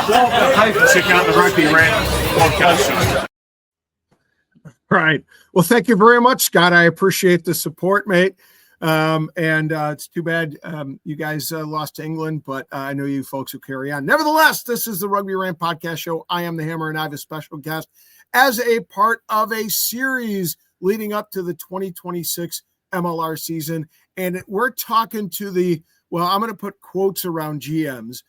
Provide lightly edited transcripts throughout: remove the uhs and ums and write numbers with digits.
Well, sitting on the Rugby Rant podcast. Right. Well, thank you very much, Scott. I appreciate the support, mate. It's too bad you guys lost to England, but I know you folks will carry on. Nevertheless, this is the Rugby Rant podcast show. I am the Hammer, and I have a special guest as a part of a series leading up to the 2026 MLR season. And we're talking to I'm going to put quotes around GMs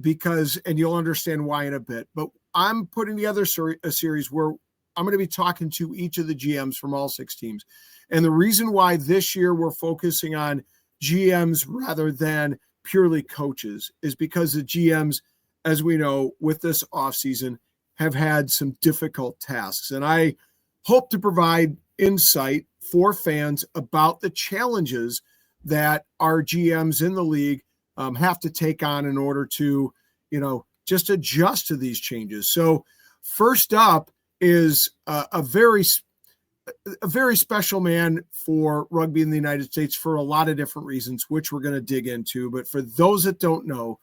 because you'll understand why in a bit. But I'm putting together a series where I'm going to be talking to each of the GMs from all 6 teams. And the reason why this year we're focusing on GMs rather than purely coaches is because the GMs, as we know, with this offseason, have had some difficult tasks. And I hope to provide insight for fans about the challenges that our GMs in the league have to take on in order to, just adjust to these changes. So first up is a very special man for rugby in the United States for a lot of different reasons, which we're going to dig into. But for those that don't know,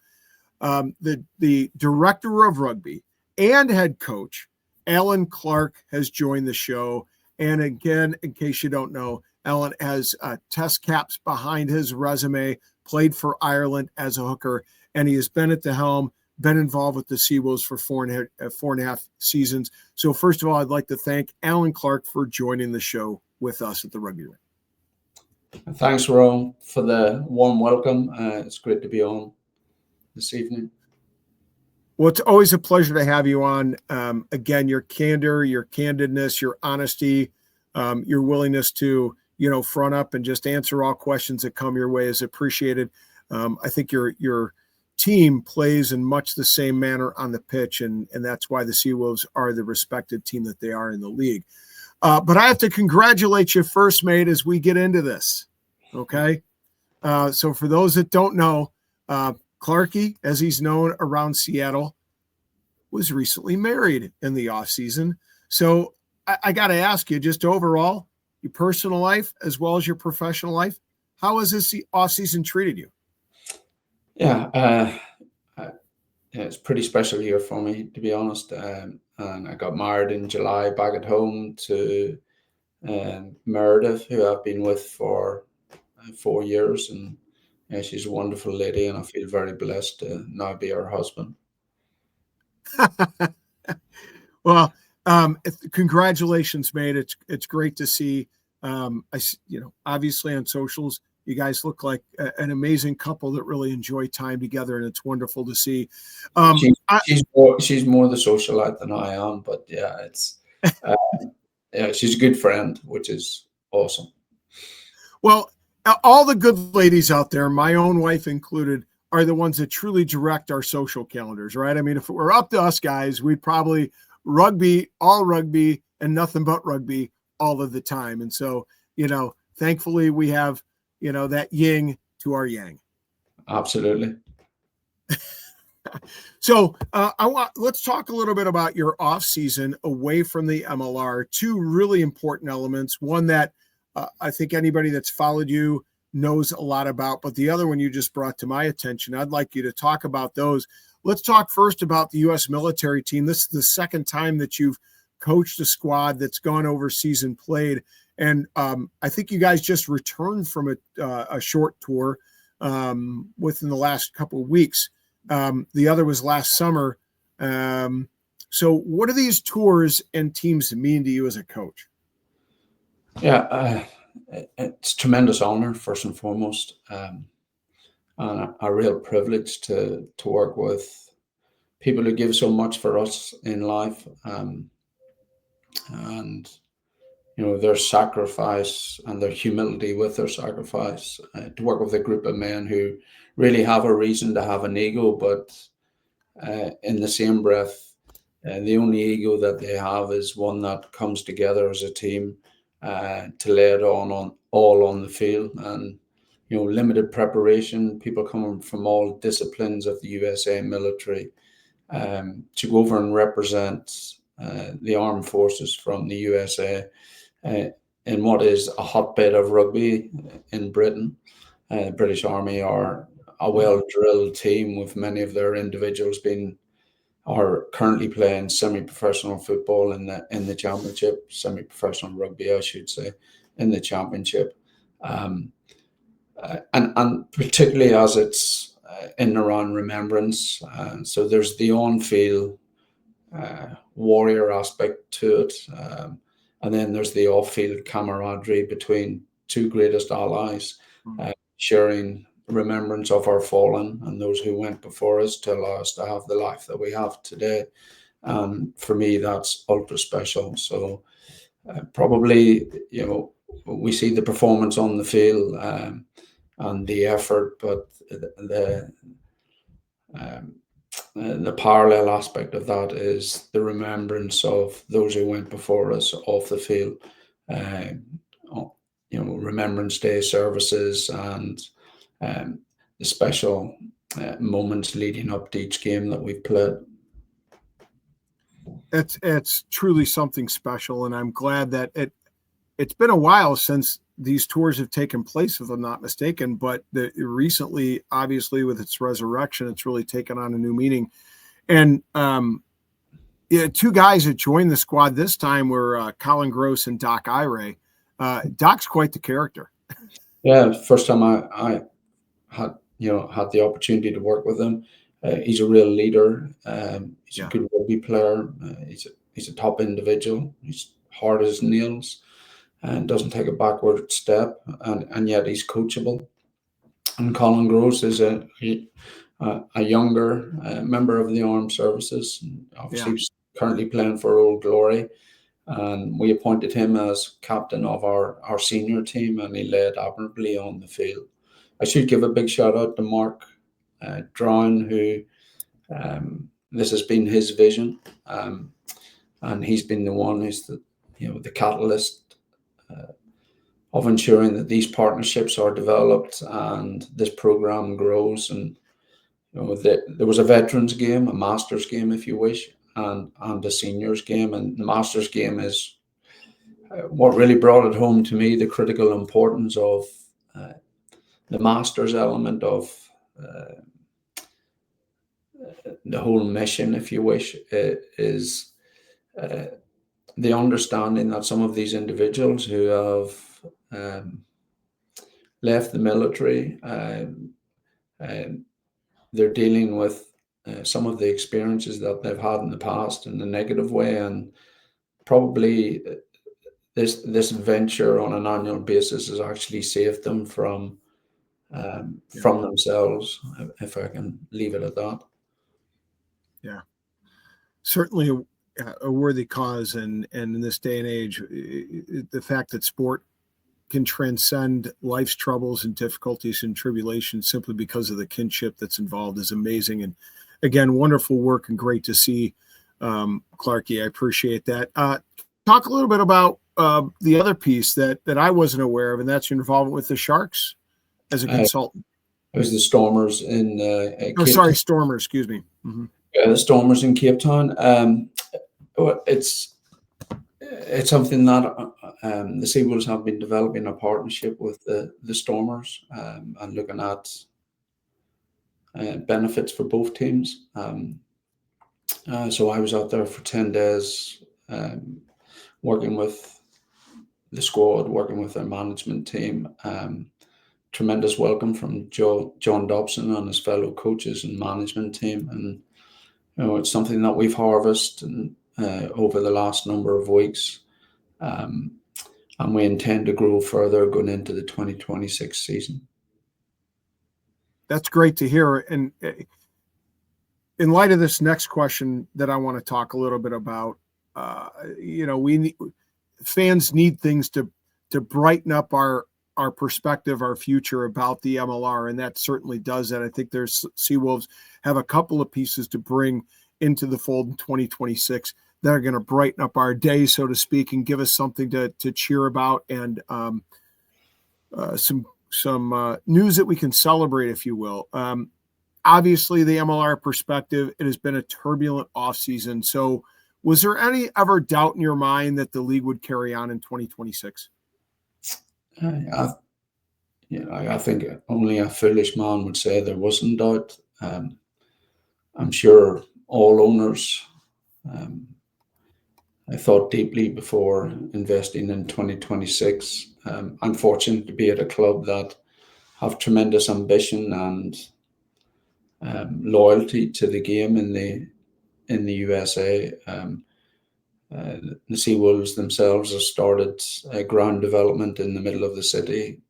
the director of rugby and head coach, Alan Clarke, has joined the show. And again, in case you don't know, Alan has test caps behind his resume, played for Ireland as a hooker, and he has been at the helm, been involved with the Seawolves for 4.5 seasons. So first of all, I'd like to thank Alan Clarke for joining the show with us at the Rugby Rant. Thanks, Ron, for the warm welcome. It's great to be on this evening. Well, it's always a pleasure to have you on. Again, your candor, your candidness, your honesty, your willingness to, front up and just answer all questions that come your way is appreciated. I think your team plays in much the same manner on the pitch, and that's why the Seawolves are the respected team that they are in the league. But I have to congratulate you first, mate, as we get into this. Okay. So for those that don't know, Clarke, as he's known around Seattle, was recently married in the off season. So I got to ask you, just overall, your personal life as well as your professional life, how has this off season treated you? Yeah, it's a pretty special year for me, to be honest. And I got married in July back at home to Meredith, who I've been with for 4 years. And she's a wonderful lady, and I feel very blessed to now be her husband. Well, congratulations, mate. It's great to see. Obviously on socials, you guys look like an amazing couple that really enjoy time together, and it's wonderful to see. She's more the socialite than I am, but yeah, it's she's a good friend, which is awesome. Well, all the good ladies out there, my own wife included, are the ones that truly direct our social calendars, right? I mean, if it were up to us guys, we'd probably rugby, and nothing but rugby all of the time. And so, thankfully we have, that yin to our yang. Absolutely. So let's talk a little bit about your off season away from the MLR. 2 really important elements. One that I think anybody that's followed you knows a lot about, but the other one you just brought to my attention. I'd like you to talk about those. Let's talk first about the U.S. military team. This is the second time that you've coached a squad that's gone overseas and played. And I think you guys just returned from a short tour within the last couple of weeks. The other was last summer. So what do these tours and teams mean to you as a coach? Yeah, it's a tremendous honor, first and foremost, and a real privilege to work with people who give so much for us in life. And their sacrifice and their humility with their sacrifice, to work with a group of men who really have a reason to have an ego, but in the same breath, the only ego that they have is one that comes together as a team to lay it all on the field. And limited preparation, people coming from all disciplines of the USA military to go over and represent the armed forces from the USA in what is a hotbed of rugby in Britain. The British Army are a well-drilled team with many of their individuals being or currently playing semi-professional football in the championship, semi-professional rugby, I should say, in the championship. And particularly as it's in and around remembrance. So there's the on-field warrior aspect to it. And then there's the off-field camaraderie between two greatest allies, sharing remembrance of our fallen and those who went before us to allow us to have the life that we have today. For me, that's ultra special. So probably, we see the performance on the field and the effort, but the parallel aspect of that is the remembrance of those who went before us off the field. Remembrance Day services and the special moments leading up to each game that we've played. It's truly something special, and I'm glad that it's been a while since these tours have taken place, if I'm not mistaken, but recently, obviously, with its resurrection, it's really taken on a new meaning. And two guys that joined the squad this time were Colin Gross and Doc Ire. Doc's quite the character. Yeah, first time I had the opportunity to work with him. He's a real leader. He's a good rugby player. He's a top individual. He's hard as nails and doesn't take a backward step, and yet he's coachable. And Colin Gross is a younger member of the armed services. Obviously, he's currently playing for Old Glory, and we appointed him as captain of our senior team, and he led admirably on the field. I should give a big shout out to Mark Drown, who this has been his vision, and he's been the one who's the catalyst of ensuring that these partnerships are developed and this program grows. And there was a veterans game, a masters game, if you wish, and a seniors game. And the masters game is what really brought it home to me, the critical importance of the masters element of the whole mission, if you wish, is the understanding that some of these individuals who have left the military, they're dealing with some of the experiences that they've had in the past in a negative way, and probably this venture on an annual basis has actually saved them from themselves, if I can leave it at that. Yeah, certainly a worthy cause, and in this day and age, the fact that sport can transcend life's troubles and difficulties and tribulations simply because of the kinship that's involved is amazing. And again, wonderful work and great to see, Clarke. I appreciate that. Talk a little bit about the other piece that I wasn't aware of, and that's your involvement with the Sharks as a consultant. It was the Stormers in Stormers, excuse me. Mm-hmm. The Stormers in Cape Town. It's something that the Seawolves have been developing a partnership with the Stormers and looking at benefits for both teams. So I was out there for 10 days working with the squad, working with their management team. Tremendous welcome from John Dobson and his fellow coaches and management team. And it's something that we've harvested over the last number of weeks. And we intend to grow further going into the 2026 season. That's great to hear. And in light of this next question that I want to talk a little bit about, fans need things to brighten up our perspective, our future about the MLR, and that certainly does that. I think Seawolves have a couple of pieces to bring into the fold in 2026 that are going to brighten up our day, so to speak, and give us something to cheer about, and some news that we can celebrate, if you will. Obviously, the MLR perspective, it has been a turbulent offseason. So was there any ever doubt in your mind that the league would carry on in 2026? I think only a foolish man would say there wasn't doubt. I'm sure all owners I thought deeply before investing in 2026. I'm fortunate to be at a club that have tremendous ambition and loyalty to the game in the USA. The Seawolves themselves have started ground development in the middle of the city.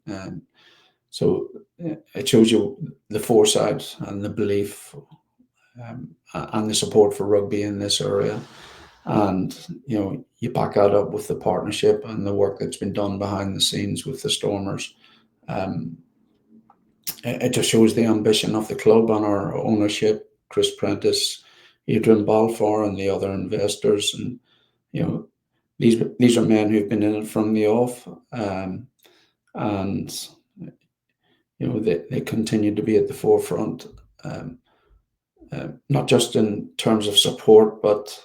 So it shows you the foresight and the belief and the support for rugby in this area. And, you back that up with the partnership and the work that's been done behind the scenes with the Stormers. It just shows the ambition of the club and our ownership, Chris Prentice, Adrian Balfour, and the other investors. And, these are men who've been in it from the off. And they continue to be at the forefront, not just in terms of support, but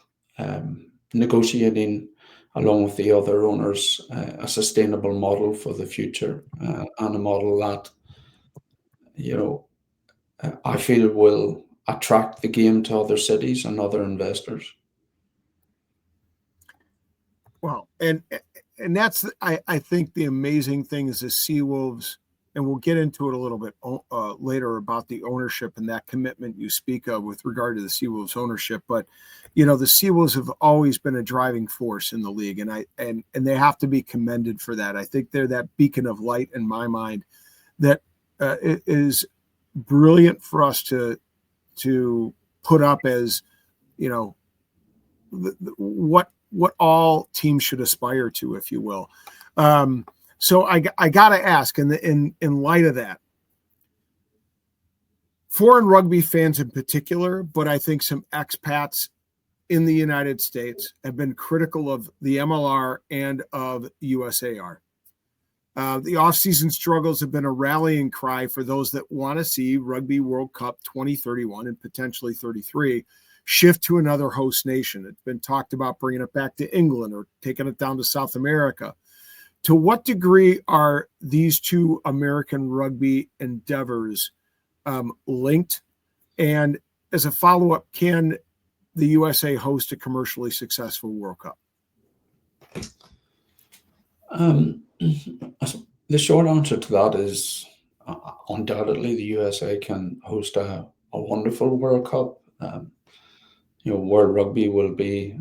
negotiating along with the other owners a sustainable model for the future, and a model that I feel will attract the game to other cities and other investors. Well, and that's I think the amazing thing is the Seawolves, and we'll get into it a little bit later about the ownership and that commitment you speak of with regard to the Seawolves ownership. But the Seawolves have always been a driving force in the league, and they have to be commended for that. I think they're that beacon of light in my mind that it is brilliant for us to put up as what all teams should aspire to, if you will. So I got to ask, in light of that, foreign rugby fans in particular, but I think some expats in the United States have been critical of the MLR and of USAR. The offseason struggles have been a rallying cry for those that want to see Rugby World Cup 2031 and potentially 33 shift to another host nation. It's been talked about bringing it back to England or taking it down to South America. To what degree are these two American rugby endeavors linked? And as a follow-up, can the USA host a commercially successful World Cup? The short answer to that is undoubtedly the USA can host a wonderful World Cup. World Rugby will be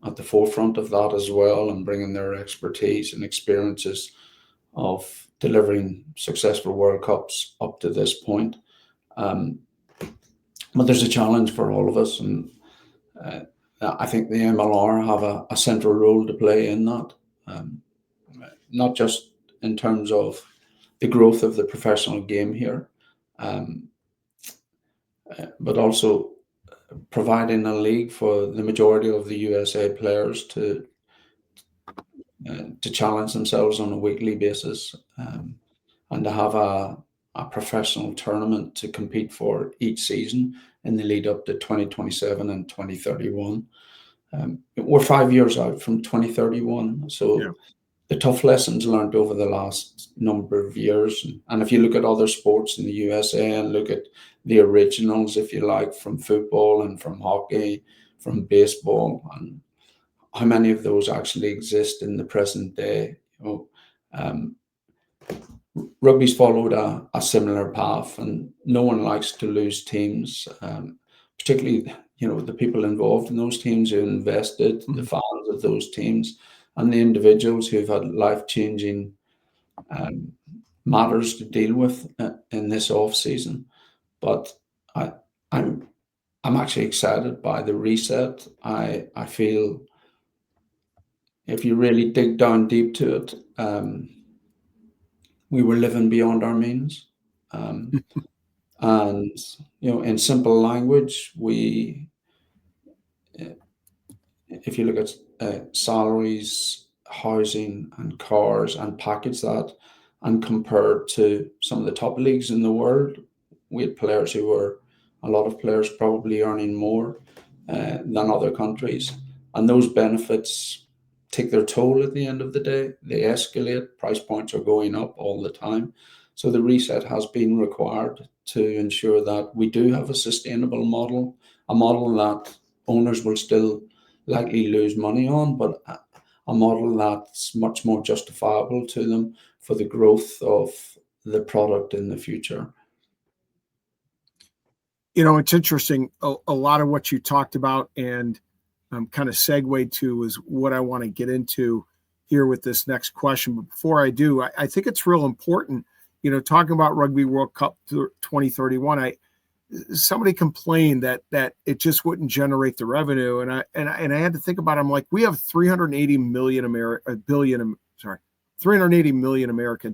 at the forefront of that as well, and bringing their expertise and experiences of delivering successful World Cups up to this point. But there's a challenge for all of us, and I think the MLR have a central role to play in that, not just in terms of the growth of the professional game here, but also providing a league for the majority of the USA players to challenge themselves on a weekly basis, and to have a professional tournament to compete for each season in the lead up to 2027 and 2031. We're 5 years out from 2031, so yeah. The tough lessons learned over the last number of years. And if you look at other sports in the USA and look at the originals, if you like, from football and from hockey, from baseball, and how many of those actually exist in the present day. Rugby's followed a similar path, and no one likes to lose teams, particularly the people involved in those teams who invested, the fans of those teams, and the individuals who've had life-changing matters to deal with in this off season. But I'm actually excited by the reset. I feel if you really dig down deep to it, we were living beyond our means. And, in simple language, if you look at salaries, housing, and cars, and package that, and compared to some of the top leagues in the world, we had players a lot of players probably earning more than other countries. And those benefits take their toll at the end of the day. They escalate. Price points are going up all the time. So the reset has been required to ensure that we do have a sustainable model, a model that owners will still likely lose money on, but a model that's much more justifiable to them for the growth of the product in the future. It's interesting. A lot of what you talked about and kind of segued to is what I want to get into here with this next question. But before I do, I think it's real important, talking about Rugby World Cup 2031. Somebody complained that it just wouldn't generate the revenue, and I had to think about it. I'm like, we have 380 million Americans.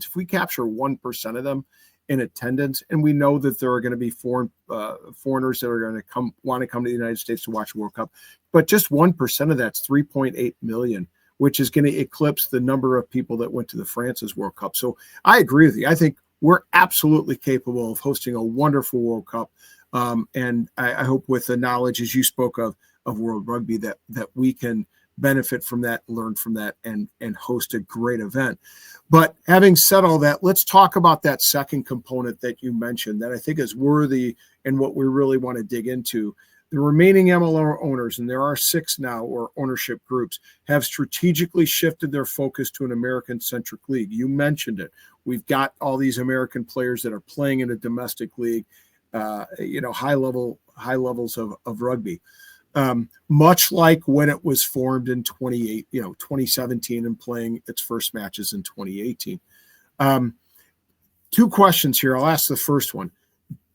If we capture 1% of them in attendance, and we know that there are going to be foreigners that are going to want to come to the United States to watch World Cup, but just 1% of that's 3.8 million, which is going to eclipse the number of people that went to the France's World Cup. So I agree with you. I think we're absolutely capable of hosting a wonderful World Cup. And I hope with the knowledge, as you spoke of World Rugby, that we can benefit from that, learn from that, and host a great event. But having said all that, let's talk about that second component that you mentioned that I think is worthy and what we really want to dig into. The remaining MLR owners, and there are 6 now, or ownership groups, have strategically shifted their focus to an American-centric league. You mentioned it. We've got all these American players that are playing in a domestic league, high levels of rugby. Much like when it was formed in 2017 and playing its first matches in 2018. 2 questions here. I'll ask the first one.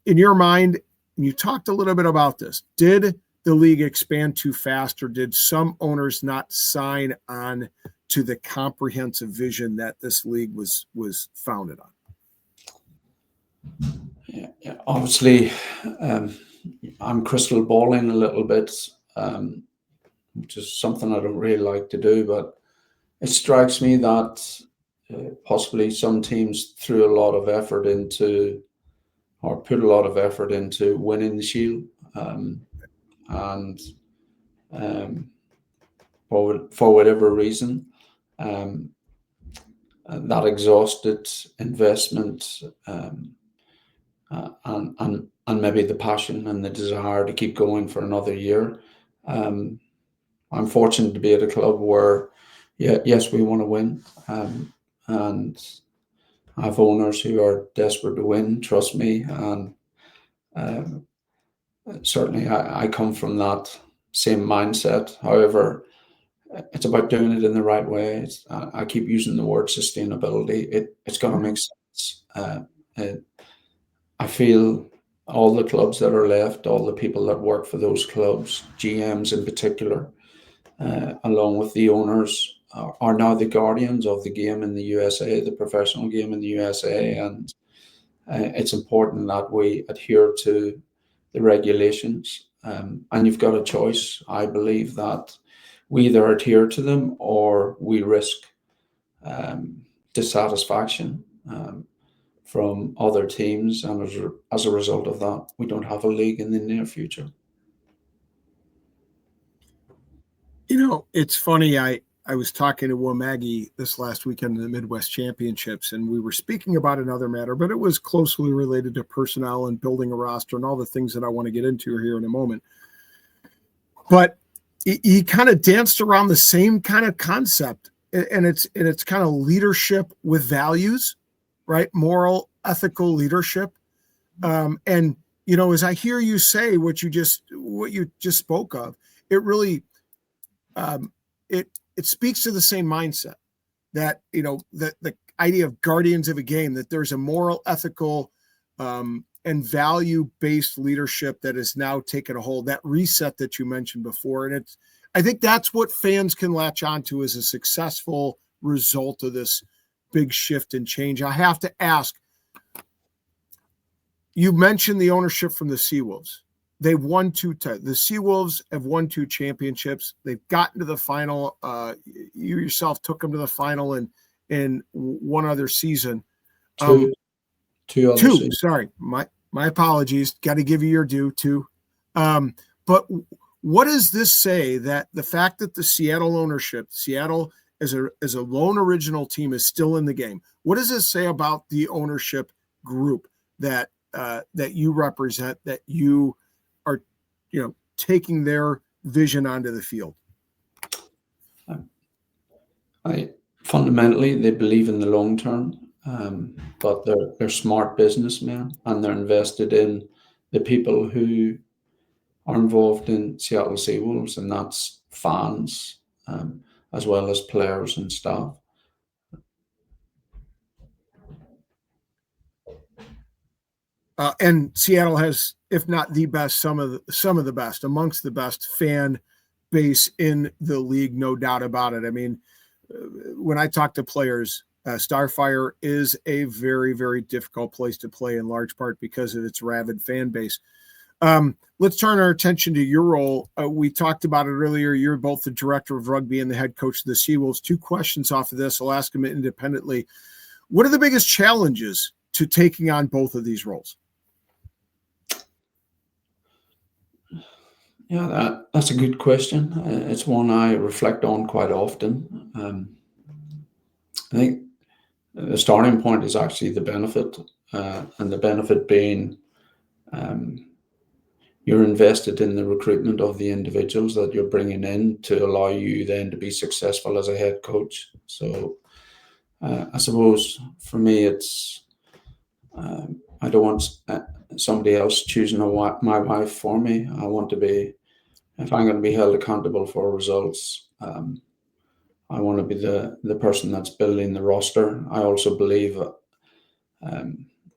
In your mind, you talked a little bit about this. Did the league expand too fast, or did some owners not sign on to the comprehensive vision that this league was founded on? Yeah, obviously, I'm crystal balling a little bit, which is something I don't really like to do, but it strikes me that possibly some teams threw a lot of effort into, or put a lot of effort into winning the Shield, and for whatever reason, that exhausted investment, and maybe the passion and the desire to keep going for another year. I'm fortunate to be at a club where, yes, we want to win, and I have owners who are desperate to win, trust me, and certainly I come from that same mindset. However, it's about doing it in the right way. I keep using the word sustainability. It's going to make sense. I feel all the clubs that are left, all the people that work for those clubs, GMs in particular, along with the owners, are now the guardians of the game in the USA, the professional game in the USA, and it's important that we adhere to the regulations. And you've got a choice. I believe that we either adhere to them or we risk dissatisfaction from other teams, and as a result of that, we don't have a league in the near future. It's funny. I was talking to Maggie this last weekend in the Midwest Championships, and we were speaking about another matter, but it was closely related to personnel and building a roster and all the things that I want to get into here in a moment. But he kind of danced around the same kind of concept, and it's kind of leadership with values, right? Moral, ethical leadership. And as I hear you say what you just spoke of, it really it speaks to the same mindset that the idea of guardians of a game, that there's a moral, ethical, and value-based leadership that has now taken a hold, that reset that you mentioned before. And I think that's what fans can latch onto as a successful result of this big shift and change. I have to ask, you mentioned the ownership from the Seawolves. They've won 2. The Seawolves have won 2 championships. They've gotten to the final. You yourself took them to the final in one other season. Two other seasons. Sorry, my apologies. Got to give you your due, 2. But what does this say, that the fact that the Seattle ownership, as a lone original team, is still in the game? What does this say about the ownership group that that you represent, that you are, taking their vision onto the field? Fundamentally, they believe in the long term, but they're smart businessmen, and they're invested in the people who are involved in Seattle Seawolves, and that's fans, as well as players and staff. And Seattle has, if not the best, some of the best, amongst the best fan base in the league, no doubt about it. I mean, when I talk to players, Starfire is a very, very difficult place to play, in large part because of its rabid fan base. Let's turn our attention to your role. We talked about it earlier. You're both the director of rugby and the head coach of the Seawolves. 2 questions off of this. I'll ask them independently. What are the biggest challenges to taking on both of these roles? Yeah, that's a good question. It's one I reflect on quite often. I think the starting point is actually the benefit, and the benefit being you're invested in the recruitment of the individuals that you're bringing in to allow you then to be successful as a head coach. So I suppose for me, it's I don't want somebody else choosing my wife for me. I want to be, if I'm going to be held accountable for results, I want to be the person that's building the roster. I also believe,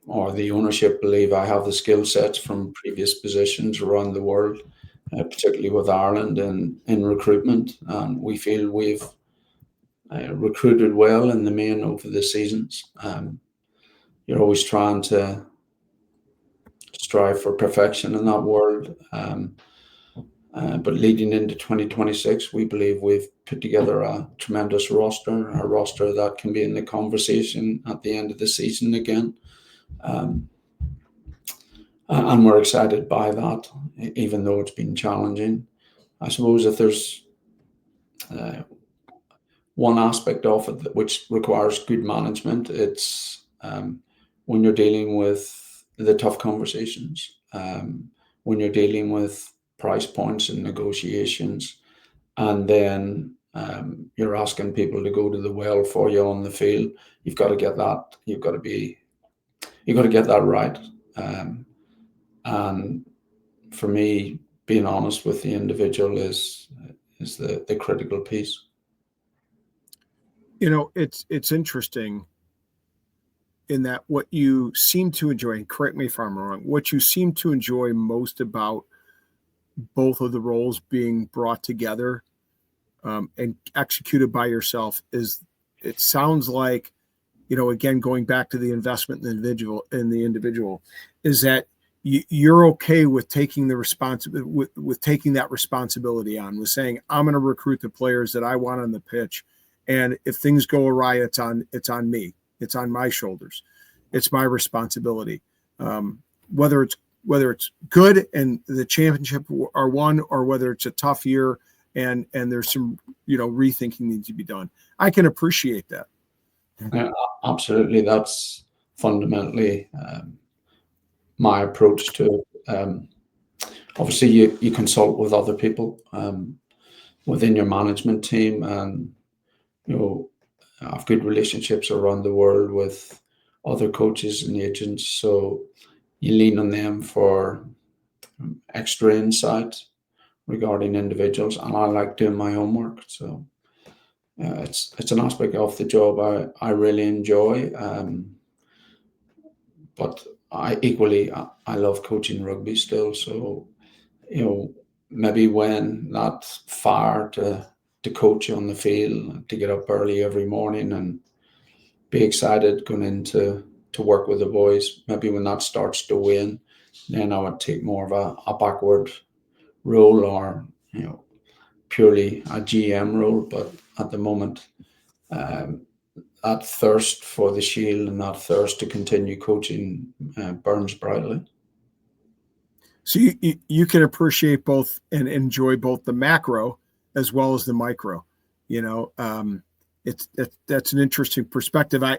or the ownership believe, I have the skill sets from previous positions around the world, particularly with Ireland in recruitment. And we feel we've recruited well in the main over the seasons. You're always trying to strive for perfection in that world. But leading into 2026, we believe we've put together a tremendous roster, a roster that can be in the conversation at the end of the season again. And we're excited by that, even though it's been challenging. I suppose if there's one aspect of it which requires good management, it's when you're dealing with the tough conversations, when you're dealing with price points and negotiations, and then you're asking people to go to the well for you on the field. You've got to get that. You've got to get that right. And for me, being honest with the individual is the critical piece. It's interesting in that what you seem to enjoy, and correct me if I'm wrong, what you seem to enjoy most about both of the roles being brought together and executed by yourself is, it sounds like, again, going back to the investment in the individual, is that you're okay with taking the with taking that responsibility on, with saying, I'm going to recruit the players that I want on the pitch. And if things go awry, it's on me. It's on my shoulders. It's my responsibility. Whether it's good and the championship are won, or whether it's a tough year and there's some, rethinking needs to be done. I can appreciate that. Yeah, absolutely. That's fundamentally my approach to it. Obviously, you consult with other people within your management team, and have good relationships around the world with other coaches and agents. So you lean on them for extra insight regarding individuals, and I like doing my homework. So it's an aspect of the job I really enjoy. But I love coaching rugby still. So maybe when that fire to coach on the field, to get up early every morning and be excited going into work with the boys, maybe when that starts to wane, then I would take more of a backward role, or purely a GM role. But at the moment, that thirst for the shield and that thirst to continue coaching burns brightly. So you can appreciate both and enjoy both the macro as well as the micro. That's an interesting perspective. I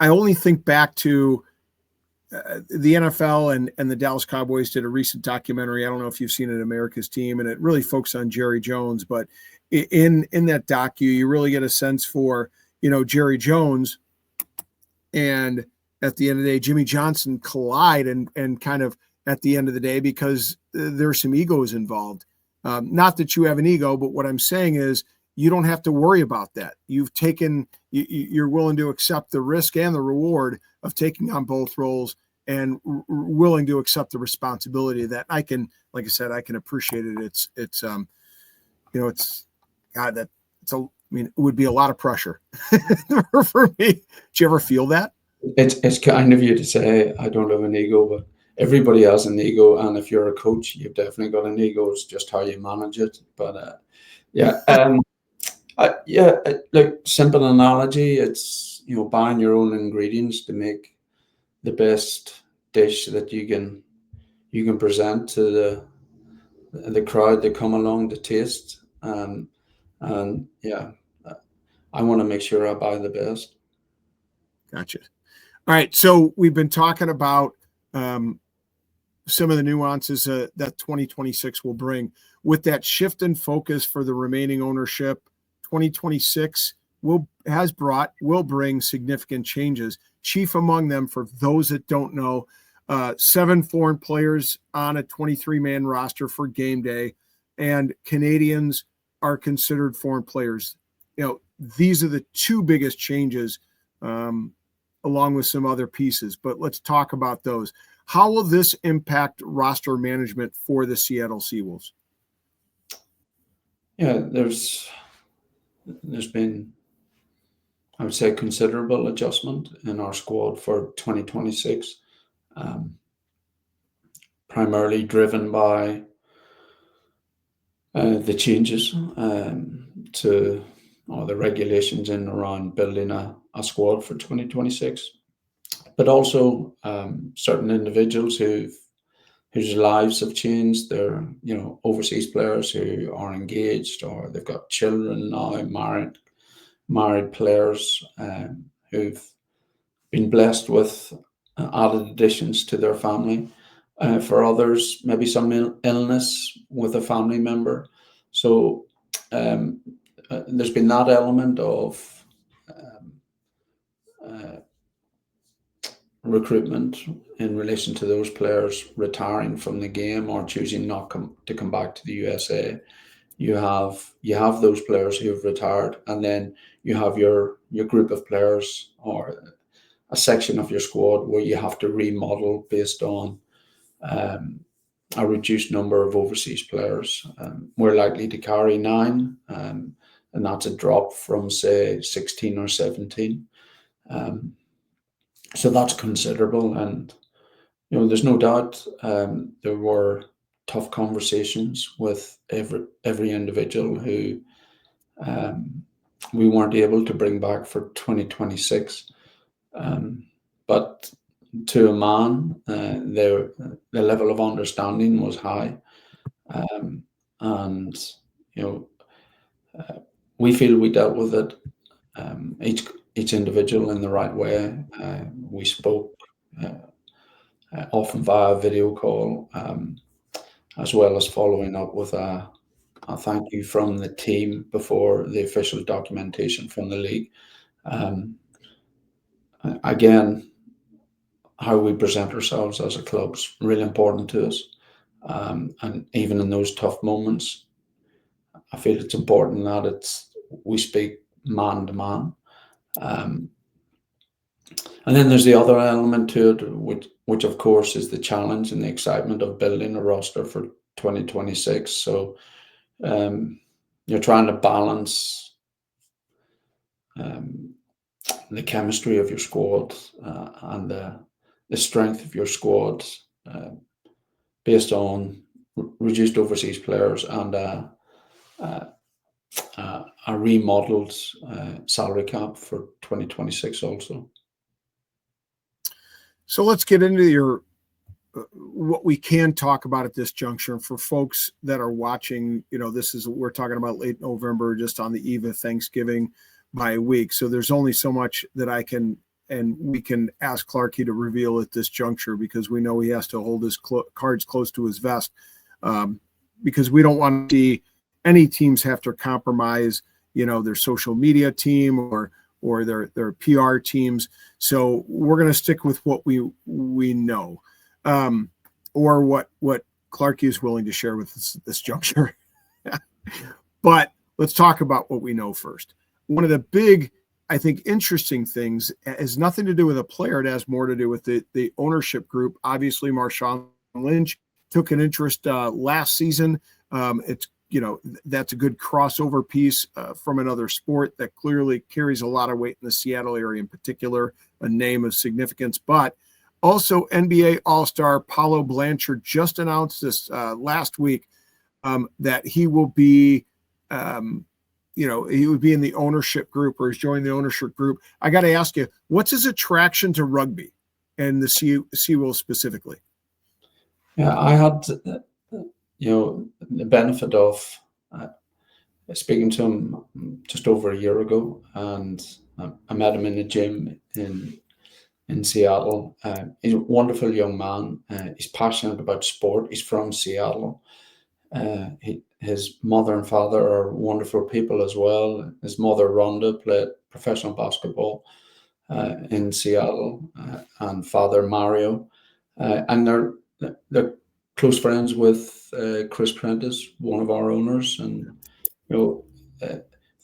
only think back to the NFL and the Dallas Cowboys did a recent documentary. I don't know if you've seen it, America's Team, and it really focused on Jerry Jones. But in that docu, you really get a sense for, Jerry Jones, and at the end of the day, Jimmy Johnson collide and kind of at the end of the day, because there's some egos involved. Not that you have an ego, but what I'm saying is you don't have to worry about that. You're willing to accept the risk and the reward of taking on both roles, and willing to accept the responsibility of that. Like I said, I can appreciate it. It's God, it would be a lot of pressure for me. Did you ever feel that? It's kind of you to say I don't have an ego, but everybody has an ego, and if you're a coach, you've definitely got an ego. It's just how you manage it. But like simple analogy, it's buying your own ingredients to make the best dish that you can present to the crowd that come along to taste. And yeah, I want to make sure I buy the best. Gotcha. All right, so we've been talking about some of the nuances that 2026 will bring. With that shift in focus for the remaining ownership, 2026 will bring significant changes. Chief among them, for those that don't know, 7 foreign players on a 23-man roster for game day, and Canadians are considered foreign players. These are the 2 biggest changes, along with some other pieces. But let's talk about those. How will this impact roster management for the Seattle Seawolves? Yeah, there's been, I would say, considerable adjustment in our squad for 2026, primarily driven by the changes to the regulations in around building a squad for 2026, but also certain individuals whose lives have changed. They're overseas players who are engaged, or they've got children now, married players who've been blessed with added additions to their family. For others, maybe some illness with a family member. So there's been that element of recruitment in relation to those players retiring from the game or choosing not to come back to the USA. You have those players who have retired, and then you have your group of players, or a section of your squad, where you have to remodel based on a reduced number of overseas players. We're likely to carry 9, and that's a drop from, say, 16 or 17. So that's considerable, and there's no doubt there were tough conversations with every individual who we weren't able to bring back for 2026. But to a man, the level of understanding was high, and we feel we dealt with it, each individual, in the right way. We spoke often via video call, as well as following up with a thank you from the team before the official documentation from the league. Again, how we present ourselves as a club is really important to us. And even in those tough moments, I feel it's important that we speak man to man. And then there's the other element to it, which of course is the challenge and the excitement of building a roster for 2026. So you're trying to balance the chemistry of your squad and the strength of your squad based on reduced overseas players and a remodeled salary cap for 2026 also. So let's get into what we can talk about at this juncture. For folks that are watching, we're talking about late November, just on the eve of Thanksgiving by a week. So there's only so much that I can and we can ask Clarke to reveal at this juncture because we know he has to hold his cards close to his vest, because we don't want to see any teams have to compromise, their social media team or their PR teams. So we're going to stick with what we know, or what Clarke is willing to share with this juncture. But let's talk about what we know first. One of the big, I think, interesting things has nothing to do with a player. It has more to do with the ownership group. Obviously, Marshawn Lynch took an interest last season. It's that's a good crossover piece from another sport that clearly carries a lot of weight in the Seattle area in particular, a name of significance. But also NBA All-Star Paolo Blanchard just announced this last week that he will be, he would be in the ownership group, or he's joined the ownership group. I got to ask you, what's his attraction to rugby and the Seawolves specifically? Yeah, I had the benefit of speaking to him just over a year ago, and I met him in the gym in Seattle. He's a wonderful young man. He's passionate about sport. He's from Seattle. His mother and father are wonderful people as well. His mother, Rhonda, played professional basketball in Seattle, and father, Mario. And they're close friends with Chris Prentice, one of our owners. And,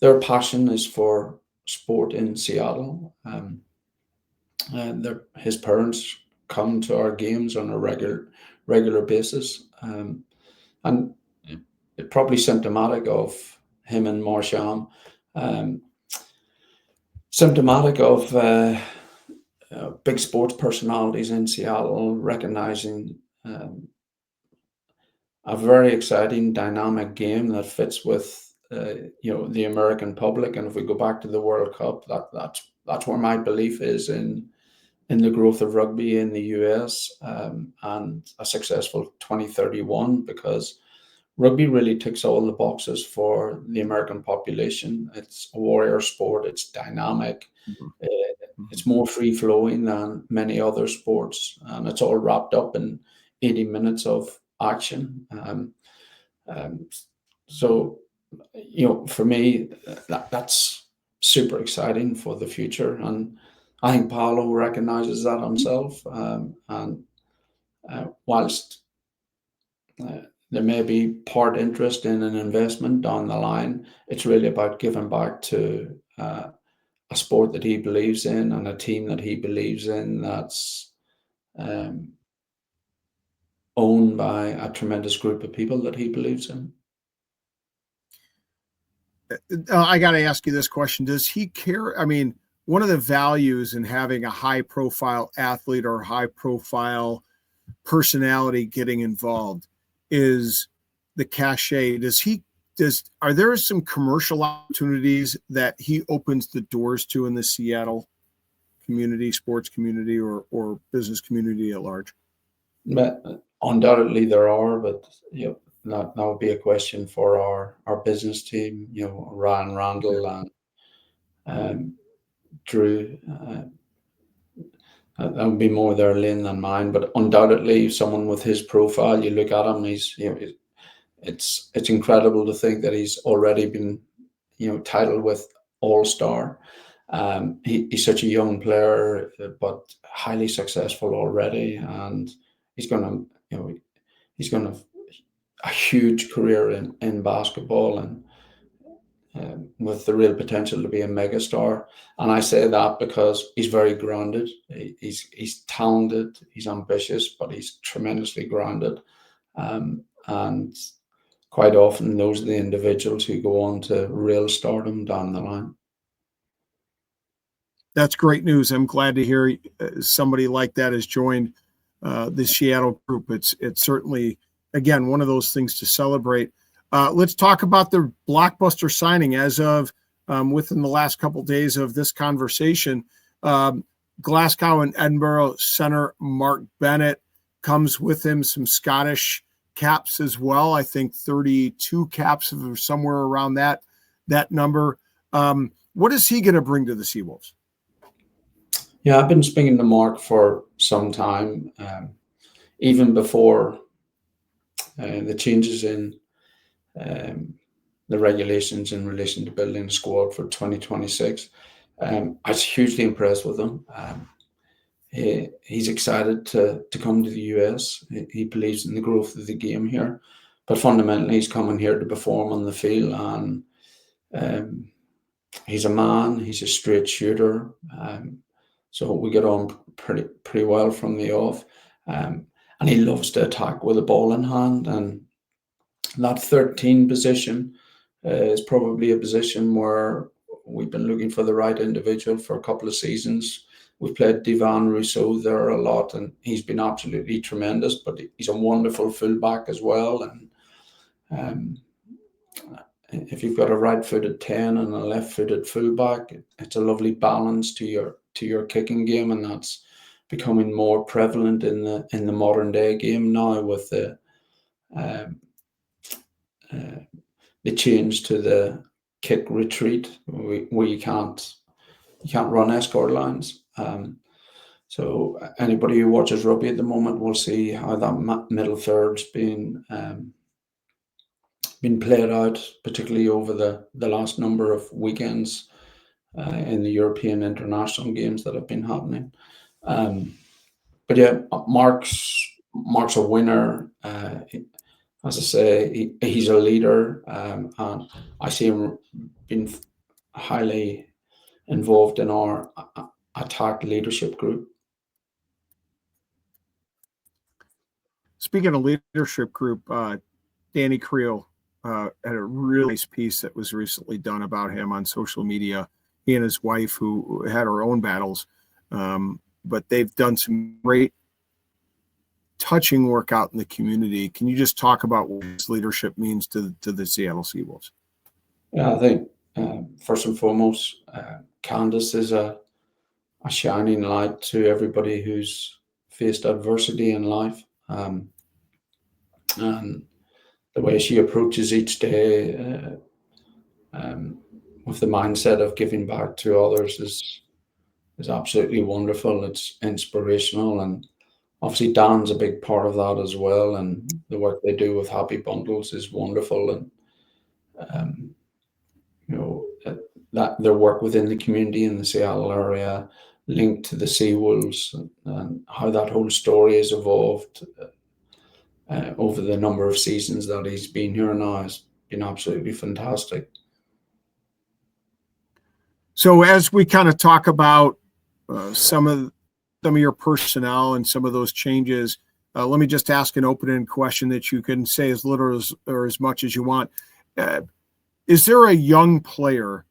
their passion is for sport in Seattle. His parents come to our games on a regular basis. And it's probably symptomatic of him and Marsham, symptomatic of big sports personalities in Seattle, recognizing a very exciting, dynamic game that fits with the American public. And if we go back to the World Cup, that's where my belief is in the growth of rugby in the US, and a successful 2031, because rugby really ticks all the boxes for the American population. It's a warrior sport. It's dynamic. It's more free-flowing than many other sports, and it's all wrapped up in 80 minutes of action. So, for me, that's super exciting for the future, and I think Paolo recognizes that himself. And whilst there may be part interest in an investment down the line, it's really about giving back to a sport that he believes in and a team that he believes in, that's owned by a tremendous group of people that he believes in. I got to ask you this question. Does he care? I mean, one of the values in having a high-profile athlete or high-profile personality getting involved is the cachet. Are there some commercial opportunities that he opens the doors to in the Seattle community, sports community, or business community at large? But undoubtedly there are, but that would be a question for our business team. Ryan Randall and Drew. That would be more their lane than mine. But undoubtedly, someone with his profile, you look at him, it's incredible to think that he's already been titled with All-Star. He's such a young player, but highly successful already, and he's going to a huge career in basketball, and with the real potential to be a megastar. And I say that because he's very grounded. He's talented, he's ambitious, but he's tremendously grounded. And quite often those are the individuals who go on to real stardom down the line. That's great news. I'm glad to hear somebody like that has joined the Seattle group. It's certainly, again, one of those things to celebrate. Let's talk about the blockbuster signing as of within the last couple of days of this conversation. Glasgow and Edinburgh center Mark Bennett comes with him some Scottish caps as well. I think 32 caps or somewhere around that number. What is he going to bring to the Seawolves? Yeah, I've been speaking to Mark for some time, even before the changes in the regulations in relation to building a squad for 2026. I was hugely impressed with him. He's excited to come to the US. He believes in the growth of the game here, but fundamentally he's coming here to perform on the field, and he's a man. He's a straight shooter, so we get on pretty well from the off, and he loves to attack with a ball in hand. And that 13 position is probably a position where we've been looking for the right individual for a couple of seasons. We've played Divan Rousseau there a lot, and he's been absolutely tremendous, but he's a wonderful fullback as well. And if you've got a right-footed 10 and a left-footed fullback, it's a lovely balance to your kicking game, and that's becoming more prevalent in the modern day game now with the change to the kick retreat, where you can't run escort lines. So anybody who watches rugby at the moment will see how that middle third's been played out, particularly over the last number of weekends in the European international games that have been happening. But yeah, Mark's a winner. As I say, he's a leader, and I see him being highly involved in our attack leadership group. Speaking of leadership group, Danny Creel had a really nice piece that was recently done about him on social media. He and his wife, who had her own battles, but they've done some great touching work out in the community. Can you just talk about what his leadership means to the Seattle Seawolves? Yeah, I think first and foremost, Candace is a shining light to everybody who's faced adversity in life. And the way she approaches each day with the mindset of giving back to others is absolutely wonderful. It's inspirational, and obviously Dan's a big part of that as well. And the work they do with Happy Bundles is wonderful, and that their work within the community in the Seattle area, linked to the Seawolves, and how that whole story has evolved over the number of seasons that he's been here now has been absolutely fantastic. So as we kind of talk about some of your personnel and some of those changes, let me just ask an open-ended question that you can say as little or as much as you want. Is there a young player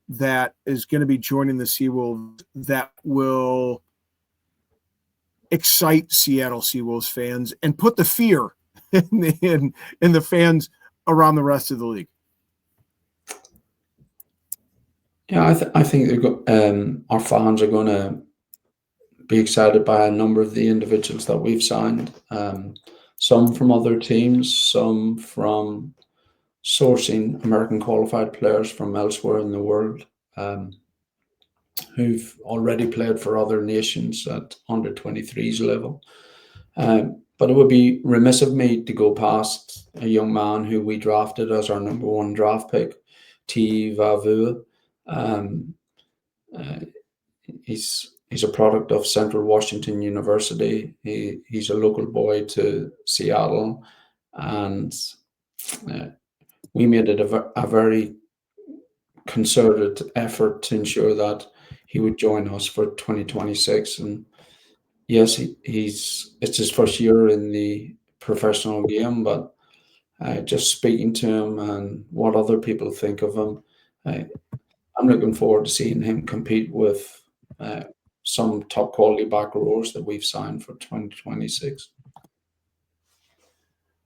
that is going to be joining the Seawolves that will excite Seattle Seawolves fans and put the fear in the fans around the rest of the league? Yeah, I think our fans are going to be excited by a number of the individuals that we've signed. Some from other teams, some from sourcing American qualified players from elsewhere in the world, who've already played for other nations at under 23s level. But it would be remiss of me to go past a young man who we drafted as our number one draft pick, T. Vavua. He's a product of Central Washington University. He's a local boy to Seattle, and we made it a very concerted effort to ensure that he would join us for 2026. And yes, it's his first year in the professional game, but just speaking to him and what other people think of him, I'm looking forward to seeing him compete with some top quality back rowers that we've signed for 2026.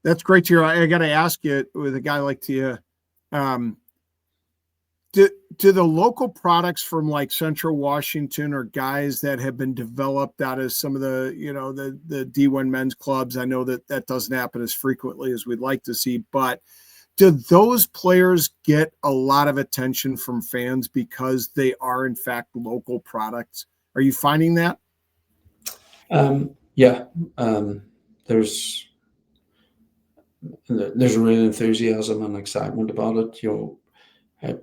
That's great to hear. I got to ask you, with a guy like Tia, do the local products from like Central Washington or guys that have been developed out of some of the D1 men's clubs? I know that doesn't happen as frequently as we'd like to see, but do those players get a lot of attention from fans because they are in fact local products? Are you finding that? Yeah. There's a real enthusiasm and excitement about it. I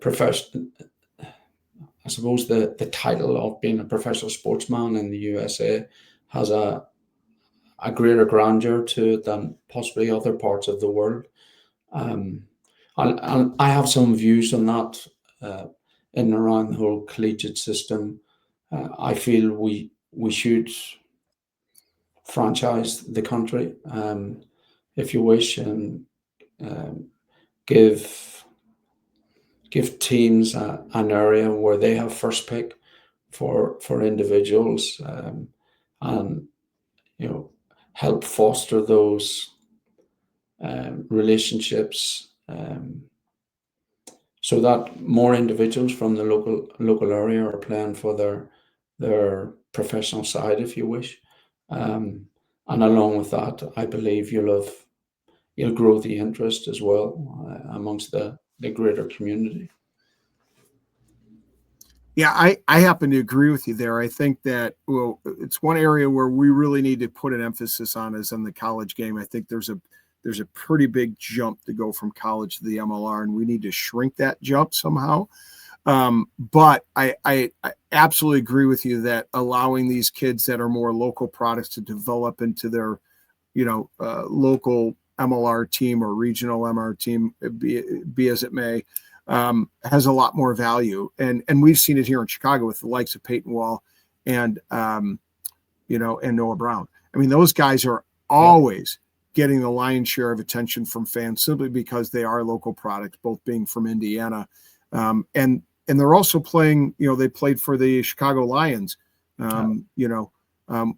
suppose the title of being a professional sportsman in the USA has a greater grandeur to it than possibly other parts of the world. And I have some views on that in and around the whole collegiate system. I feel we should franchise the country, if you wish, and um, give teams an area where they have first pick for individuals, and help foster those relationships, so that more individuals from the local area are playing for their professional side, if you wish. And along with that, I believe you'll grow the interest as well amongst the greater community. Yeah, I happen to agree with you there. I think that, well, it's one area where we really need to put an emphasis on is in the college game. I think there's a pretty big jump to go from college to the MLR, and we need to shrink that jump somehow. But I absolutely agree with you that allowing these kids that are more local products to develop into their, local MLR team or regional MLR team, be as it may, has a lot more value. And we've seen it here in Chicago with the likes of Peyton Wall and, and Noah Brown. I mean, those guys are always getting the lion's share of attention from fans simply because they are local products, both being from Indiana. And they're also playing, they played for the Chicago Lions,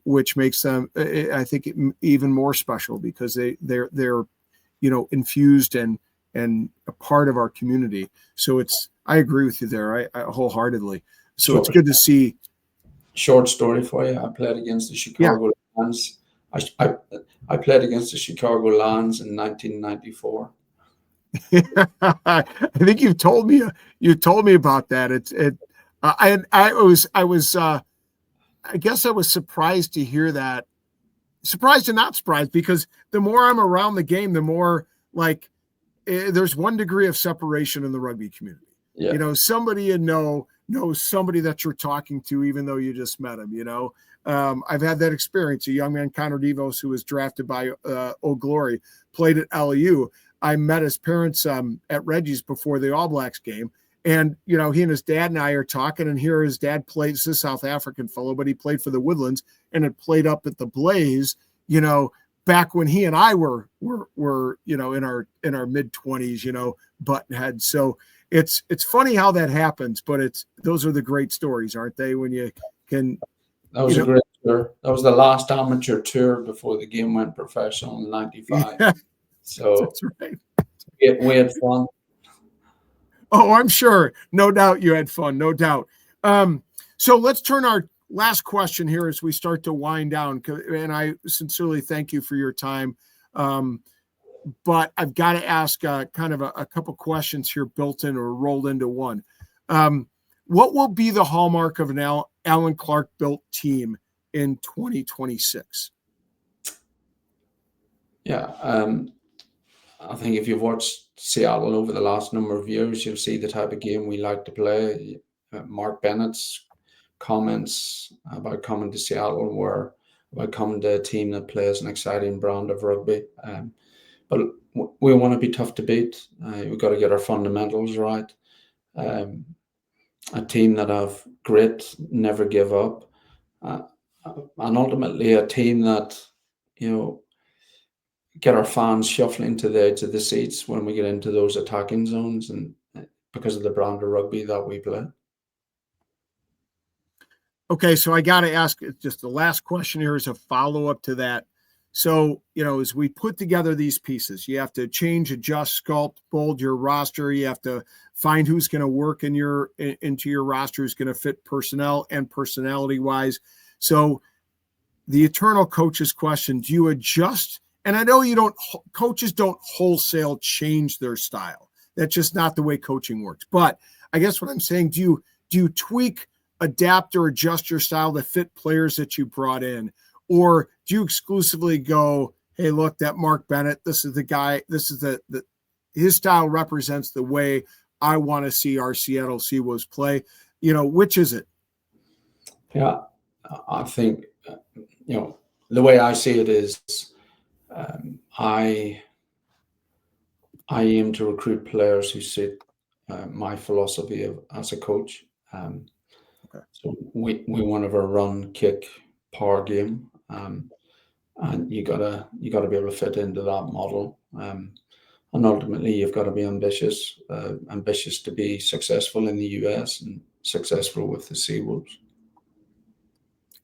which makes them, I think, even more special because they're infused and a part of our community. So I agree with you there. I wholeheartedly. So it's good to see. Short story for you. I played against the Chicago Lions. I played against the Chicago Lions in 1994. I think you told me about that. I guess I was surprised to hear that. Surprised and not surprised, because the more I'm around the game, the more there's one degree of separation in the rugby community. Yeah. Somebody knows somebody that you're talking to, even though you just met him. I've had that experience. A young man, Connor Devos, who was drafted by Old Glory, played at LU. I met his parents at Reggie's before the All Blacks game. And, he and his dad and I are talking, and here his dad played, this is a South African fellow, but he played for the Woodlands and had played up at the Blaze, back when he and I were in our mid-20s, button heads. So it's funny how that happens, but those are the great stories, aren't they? When you can. That was a great tour. That was the last amateur tour before the game went professional in '95. Yeah. So that's right. We had fun. Oh, I'm sure. No doubt you had fun. No doubt. So let's turn our last question here as we start to wind down. And I sincerely thank you for your time. But I've got to ask kind of a couple questions here built in or rolled into one. What will be the hallmark of an Alan Clarke built team in 2026? Yeah. I think if you've watched Seattle over the last number of years, you'll see the type of game we like to play. Mark Bennett's comments about coming to Seattle were about coming to a team that plays an exciting brand of rugby. But we want to be tough to beat. We've got to get our fundamentals right. A team that have grit, never give up, and ultimately a team that, get our fans shuffling to the edge of the seats when we get into those attacking zones, and because of the brand of rugby that we play. Okay, so I got to ask, just the last question here is a follow-up to that. So, as we put together these pieces, you have to change, adjust, sculpt, mold your roster. You have to find who's going to work into your roster, who's going to fit personnel and personality-wise. So the eternal coach's question, do you adjust? And I know coaches don't wholesale change their style. That's just not the way coaching works. But I guess what I'm saying, do you tweak adapt or adjust your style to fit players that you brought in? Or do you exclusively go, hey, look, that Mark Bennett, this is the guy, this is his style represents the way I want to see our Seattle Seawolves play? Which is it? Yeah, I think, the way I see it is I aim to recruit players who suit my philosophy as a coach. Okay. So we want to have a run, kick, power game, and you gotta be able to fit into that model. And ultimately, you've got to be ambitious to be successful in the US and successful with the Seawolves.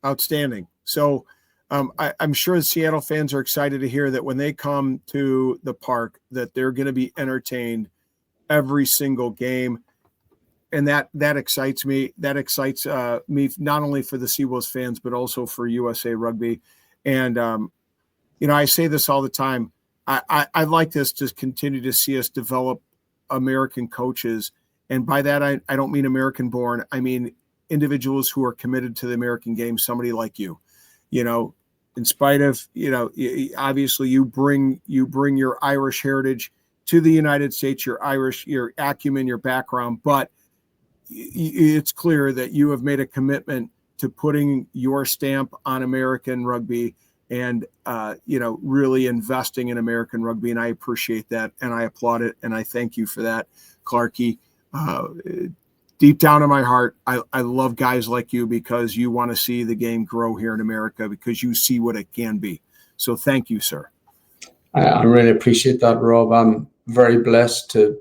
Outstanding. So I'm sure the Seattle fans are excited to hear that when they come to the park, that they're going to be entertained every single game. And that excites me. That excites me, not only for the Seawolves fans, but also for USA Rugby. And, I say this all the time. I'd like this to continue to see us develop American coaches. And by that, I don't mean American born. I mean individuals who are committed to the American game, somebody like you. In spite of, obviously you bring your Irish heritage to the United States, your Irish, your acumen, your background, but it's clear that you have made a commitment to putting your stamp on American rugby and, really investing in American rugby. And I appreciate that. And I applaud it. And I thank you for that, Clarke. Deep down in my heart, I love guys like you because you want to see the game grow here in America because you see what it can be. So thank you, sir. I really appreciate that, Rob. I'm very blessed to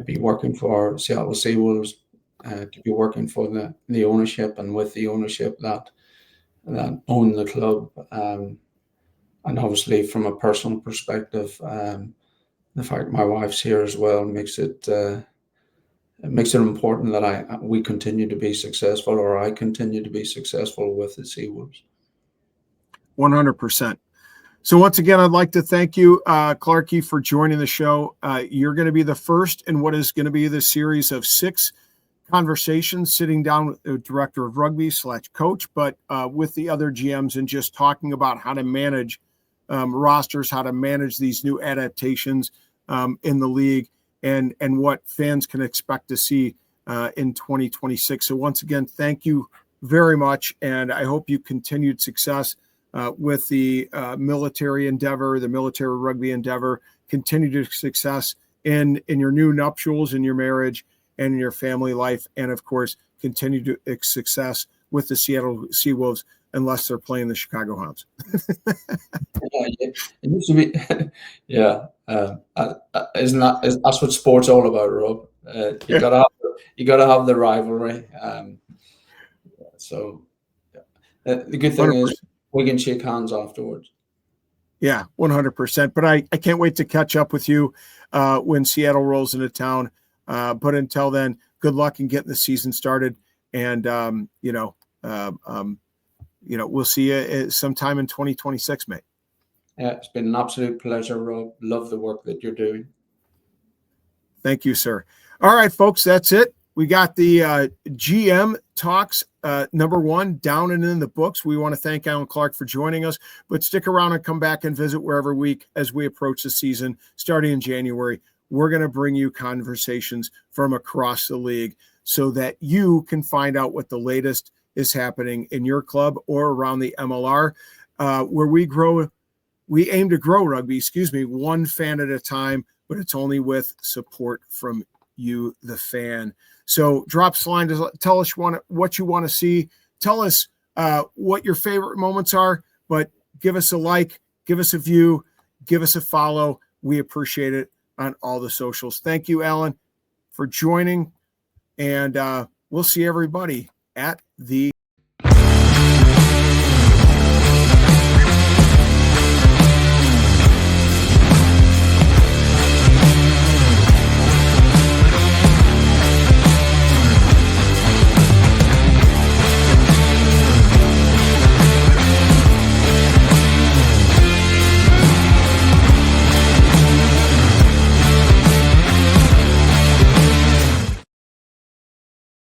be working for Seattle Seawolves, to be working for the ownership and with the ownership that own the club. And obviously from a personal perspective, the fact my wife's here as well makes it important that we continue to be successful, or I continue to be successful with the Seawolves. 100%. So once again, I'd like to thank you, Clarke, for joining the show. You're going to be the first in what is going to be the series of 6 conversations, sitting down with the director of rugby / coach, but with the other GMs and just talking about how to manage rosters, how to manage these new adaptations in the league, and what fans can expect to see in 2026. So once again, thank you very much, and I hope you continued success with the military endeavor, the military rugby endeavor, continued success in your new nuptials, in your marriage, and in your family life, and of course, continued success with the Seattle Seawolves, unless they're playing the Chicago Hounds. It used to be, yeah. That's what sport's all about, Rob. You gotta have the rivalry. So the good thing 100%. Is we can shake hands afterwards. Yeah, 100%. But I can't wait to catch up with you when Seattle rolls into town. But until then, good luck in getting the season started. And we'll see you sometime in 2026, mate. Yeah, it's been an absolute pleasure, Rob. Love the work that you're doing. Thank you, sir. All right, folks, that's it. We got the GM Talks number 1 down and in the books. We want to thank Alan Clarke for joining us, but stick around and come back and visit wherever week as we approach the season starting in January. We're going to bring you conversations from across the league so that you can find out what the latest is happening in your club or around the MLR, where we aim to grow rugby, one fan at a time, but it's only with support from you, the fan. So drop us a line to tell us what you want to see. Tell us what your favorite moments are, but give us a like, give us a view, give us a follow. We appreciate it on all the socials. Thank you, Alan, for joining. And we'll see everybody at the